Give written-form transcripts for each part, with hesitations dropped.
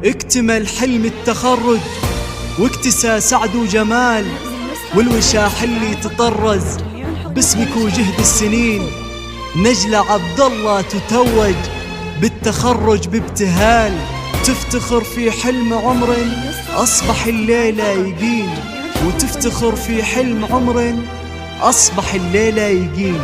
اكتمل حلم التخرج واكتسى سعد وجمال، والوشاح اللي تطرز باسمك وجهد السنين. نجلة عبد الله تتوج بالتخرج بابتهال، تفتخر في حلم عمر أصبح الليلة يقين، وتفتخر في حلم عمر أصبح الليلة يقين.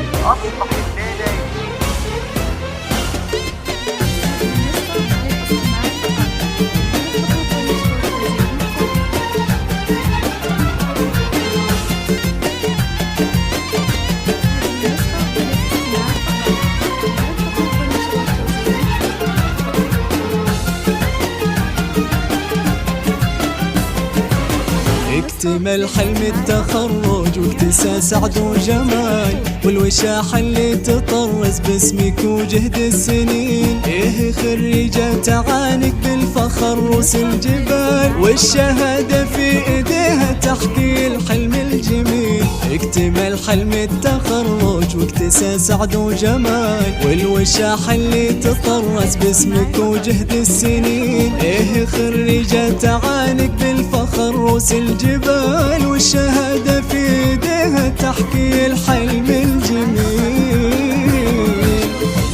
اكتمل حلم التخرج واكتسى سعد وجمال، والوشاح اللي تطرز باسمك وجهد السنين. ايه خريجة تعانق بالفخر روس الجبال، والشهادة في ايديها تحكي الحلم الجميل. اكتمل حلم التخرج واكتسى سعد وجمال، والوشاح اللي تطرز باسمك وجهد السنين. ايه خريجة تعانق بالفخر روس الجبال، والشهادة في ايديها تحكي الحلم الجميل.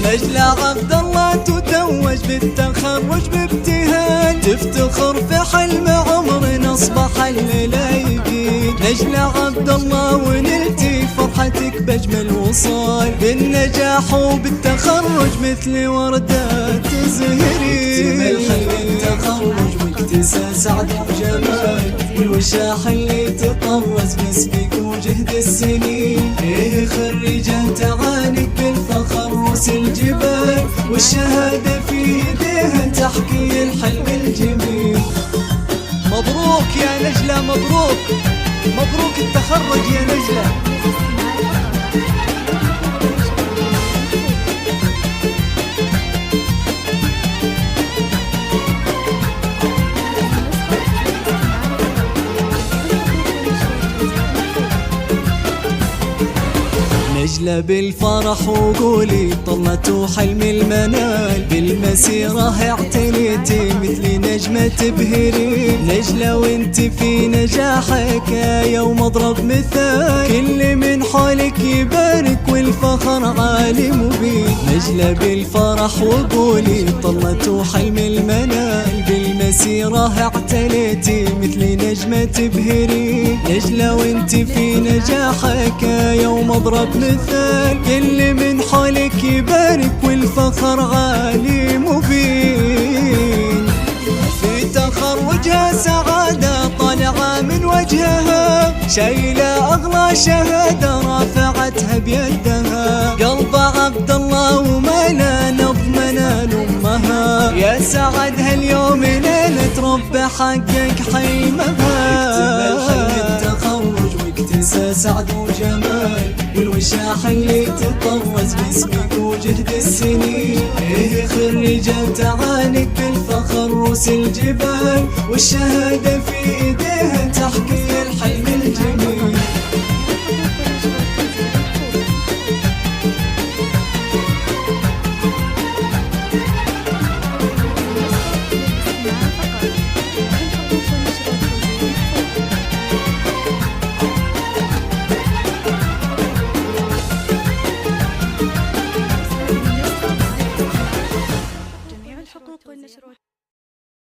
نجلة عبد الله تتوج بالتخرج بابتهال، تفتخر في حلم عمر أصبح الليلة يقين. نجلة عبد الله ونلتي فرحتك بأجمل وصال، بالنجاح وبالتخرج مثل وردة تزهرين. اكتمل حلم التخرج واكتسى سعد وجمال، والوشاح اللي تطرز باسمك وجهد السنين. ايه خريجة تعانق بالفخر روس الجبال، والشهادة في ايديها تحكي الحلم الجميل. مبروك يا نجلة، مبروك مبروك التخرج يا نجلة. نجلة بالفرح وقولي طلت حلم المنال، بالمسيرة اعتنيتي مثل نجمة تبهرين. نجلة وانت في نجاحك آية ومضرب مثال، كل من حولك يبارك والفخر عالي مبين. نجلة بالفرح وقولي طلت حلم المنال، بالمسيرة اعتنيتي مثل نجمة تبهرين. نجلة وانت في نجاحك آية ومضرب مثال، كل من حولك يبارك والفخر عالي مبين. في تخرجها سعادة طالعة من وجهها، شايلة أغلى شهادة رافعتها بيدها. قلب عبد الله وملا نضمنا لأمها، يا سعد هاليوم ليلة رب حقق حلمها. اكتمل حلم التخرج واكتسى سعد وجمال، والوشاح اللي تطرز باسمك وجهد السنين. ايه خريجة تعانق بالفخر روس الجبال، والشهادة في ايديها تحكي الحلم